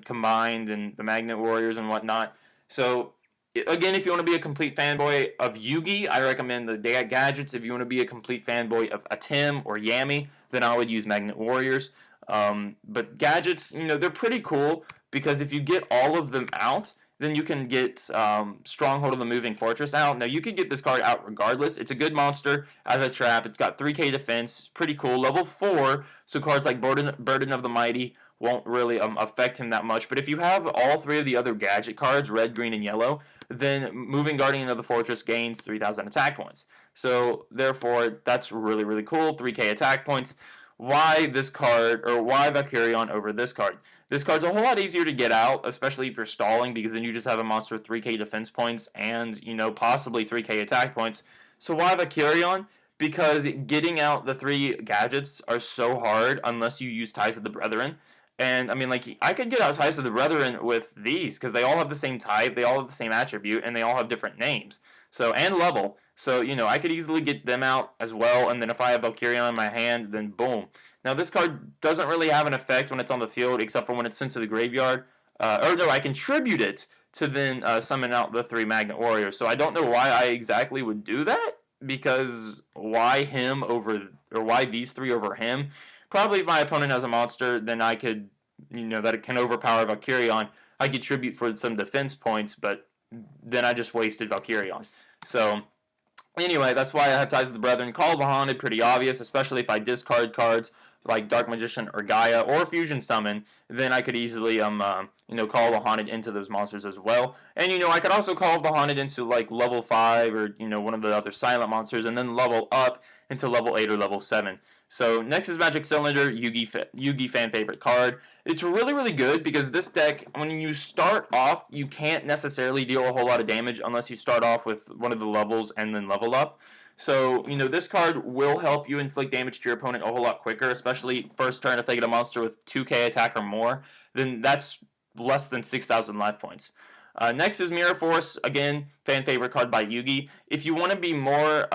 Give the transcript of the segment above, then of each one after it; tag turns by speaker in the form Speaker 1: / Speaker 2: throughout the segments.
Speaker 1: combined and the Magnet Warriors and whatnot. So again, if you want to be a complete fanboy of Yugi, I recommend the gadgets. If you want to be a complete fanboy of a Tim or Yami, then I would use Magnet Warriors. But gadgets, they're pretty cool because if you get all of them out, then you can get Stronghold of the Moving Fortress out. Now, you could get this card out regardless. It's a good monster as a trap. It's got 3k defense. Pretty cool. Level 4, so cards like Burden of the Mighty won't really affect him that much. But if you have all 3 of the other gadget cards, red, green, and yellow, then Moving Guardian of the Fortress gains 3,000 attack points. So, therefore, that's really, really cool. 3k attack points. Why this card, or why Valkyrion over this card? This card's a whole lot easier to get out, especially if you're stalling, because then you just have a monster with 3k defense points and, possibly 3k attack points. So why Valkyrion? Because getting out the 3 gadgets are so hard unless you use Ties of the Brethren. And, I could get out Ties of the Brethren with these, because they all have the same type, they all have the same attribute, and they all have different names. So, and level. So, I could easily get them out as well, and then if I have Valkyrion in my hand, then boom. Now, this card doesn't really have an effect when it's on the field, except for when it's sent to the graveyard. Or no, I contribute it to then summon out the 3 Magnet Warriors. So I don't know why I exactly would do that, because why him over, or why these 3 over him? Probably if my opponent has a monster, then I could, that it can overpower Valkyrion. I contribute for some defense points, but then I just wasted Valkyrion. So anyway, that's why I have Ties of the Brethren. Call of the Haunted, pretty obvious, especially if I discard cards like Dark Magician or Gaia or Fusion Summon, then I could easily Call the Haunted into those monsters as well. And I could also Call the Haunted into like level 5 or one of the other silent monsters, and then level up into level 8 or level 7. So next is Magic Cylinder, Yugi fan favorite card. It's really, really good because this deck, when you start off, you can't necessarily deal a whole lot of damage unless you start off with one of the levels and then level up. So, this card will help you inflict damage to your opponent a whole lot quicker, especially first turn if they get a monster with 2k attack or more, then that's less than 6,000 life points. Next is Mirror Force, again, fan favorite card by Yugi. If you want to be more,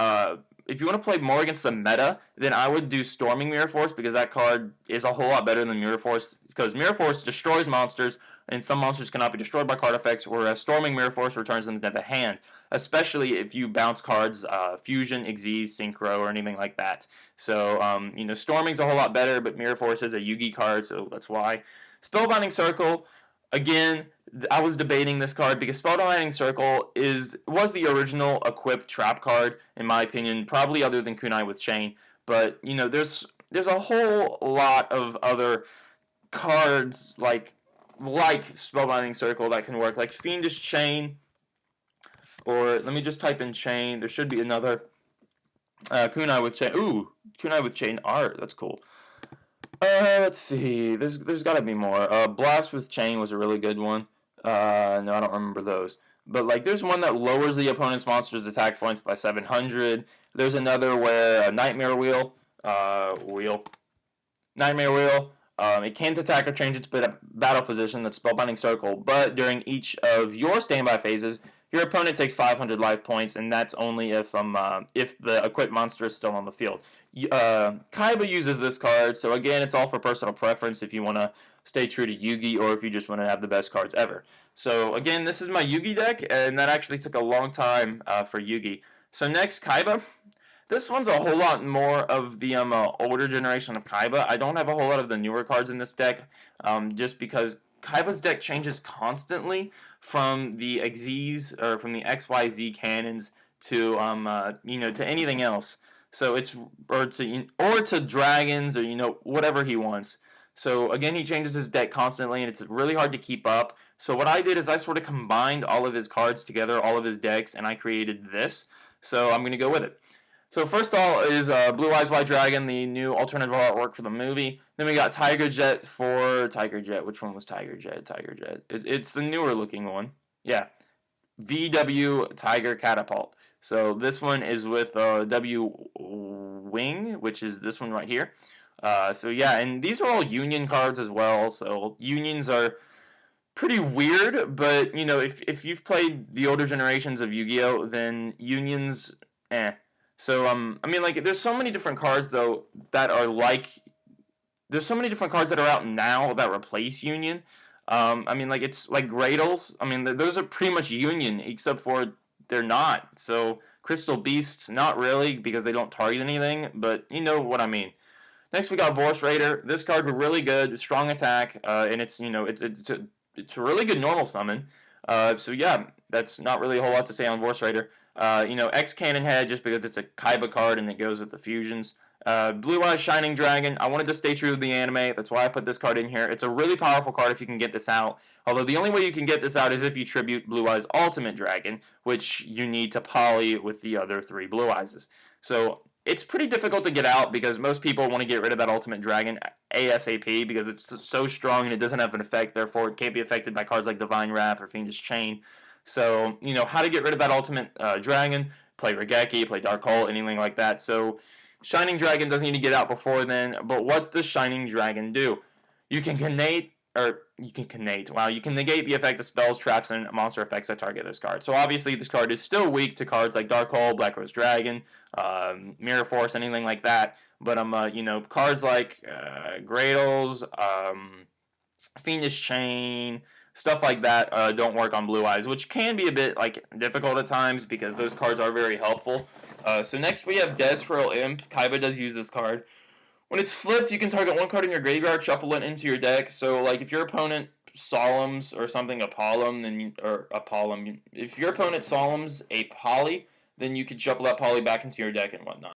Speaker 1: if you want to play more against the meta, then I would do Storming Mirror Force because that card is a whole lot better than Mirror Force, because Mirror Force destroys monsters, and some monsters cannot be destroyed by card effects, whereas Storming Mirror Force returns them to the hand, especially if you bounce cards, Fusion, Xyz, Synchro, or anything like that. So, Storming's a whole lot better, but Mirror Force is a Yugi card, so that's why. Spellbinding Circle, again, I was debating this card because Spellbinding Circle was the original equipped trap card, in my opinion, probably other than Kunai with Chain. But, there's a whole lot of other cards like Spellbinding Circle that can work, like Fiendish Chain, or let me just type in Chain. There should be another Kunai with Chain. Ooh, Kunai with Chain art. That's cool. Let's see. There's got to be more. Blast with Chain was a really good one. No, I don't remember those. But there's one that lowers the opponent's monster's attack points by 700. There's another where Nightmare Wheel. Nightmare Wheel. It can't attack or change its battle position. That's Spellbinding Circle. But during each of your standby phases, your opponent takes 500 life points, and that's only if the equipped monster is still on the field. Kaiba uses this card, so again, it's all for personal preference if you want to stay true to Yugi or if you just want to have the best cards ever. So again, this is my Yugi deck, and that actually took a long time for Yugi. So next, Kaiba. This one's a whole lot more of the older generation of Kaiba. I don't have a whole lot of the newer cards in this deck, just because Kaiba's deck changes constantly from the Xyz or from the XYZ cannons to to anything else. So it's or to dragons or whatever he wants. So again, he changes his deck constantly, and it's really hard to keep up. So what I did is I sort of combined all of his cards together, all of his decks, and I created this. So I'm going to go with it. So first of all is Blue Eyes White Dragon, the new alternative artwork for the movie. Then we got Tiger Jet for Tiger Jet. Which one was Tiger Jet? Tiger Jet. It's the newer looking one. Yeah. VW Tiger Catapult. So this one is with W Wing, which is this one right here. So yeah, and these are all Union cards as well. So Unions are pretty weird, but if you've played the older generations of Yu-Gi-Oh, then Unions, So there's so many different cards though that are there's so many different cards that are out now that replace Union. I mean, like it's like Gradles. I mean, those are pretty much Union, except for they're not. So Crystal Beasts, not really because they don't target anything, but you know what I mean. Next, we got Vorse Raider. This card was really good, strong attack, and it's it's a really good normal summon. So yeah, that's not really a whole lot to say on Vorse Raider. X Cannon Head just because it's a Kaiba card and it goes with the fusions. Blue Eyes Shining Dragon. I wanted to stay true to the anime. That's why I put this card in here. It's a really powerful card if you can get this out. Although the only way you can get this out is if you tribute Blue Eyes Ultimate Dragon, which you need to poly with the other 3 Blue Eyes. So it's pretty difficult to get out because most people want to get rid of that Ultimate Dragon ASAP because it's so strong and it doesn't have an effect. Therefore, it can't be affected by cards like Divine Wrath or Fiendish Chain. So, how to get rid of that Ultimate Dragon? Play Regeki, play Dark Hole, anything like that. So, Shining Dragon doesn't need to get out before then. But what does Shining Dragon do? You can negate you can negate the effect of spells, traps, and monster effects that target this card. So obviously this card is still weak to cards like Dark Hole, Black Rose Dragon, Mirror Force, anything like that. But cards like Gradles, Fiendish Chain, stuff like that don't work on Blue Eyes, which can be a bit difficult at times because those cards are very helpful. So next we have Desferal Imp. Kaiba does use this card. When it's flipped, you can target 1 card in your graveyard, shuffle it into your deck. So, if your opponent Solemns or something if your opponent Solemns a Poly, then you could shuffle that Poly back into your deck and whatnot.